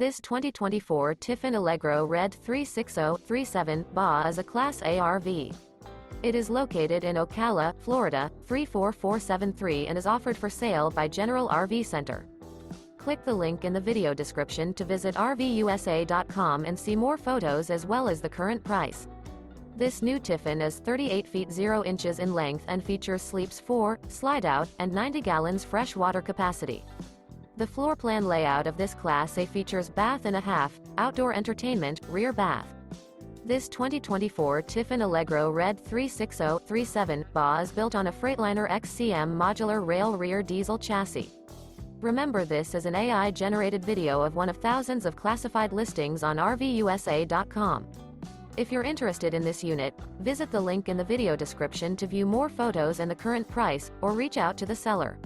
This 2024 Tiffin Allegro Red 36037 BA is a Class A RV. It is located in Ocala, Florida, 34473 and is offered for sale by General RV Center. Click the link in the video description to visit RVUSA.com and see more photos as well as the current price. This new Tiffin is 38 feet 0 inches in length and features sleeps 4, slide-out, and 90 gallons fresh water capacity. The floor plan layout of this Class A features bath and a half, outdoor entertainment, rear bath. This 2024 Tiffin Allegro Red 36037 BA is built on a Freightliner XCM modular rail rear diesel chassis. Remember, this is an AI-generated video of one of thousands of classified listings on RVUSA.com. If you're interested in this unit, visit the link in the video description to view more photos and the current price, or reach out to the seller.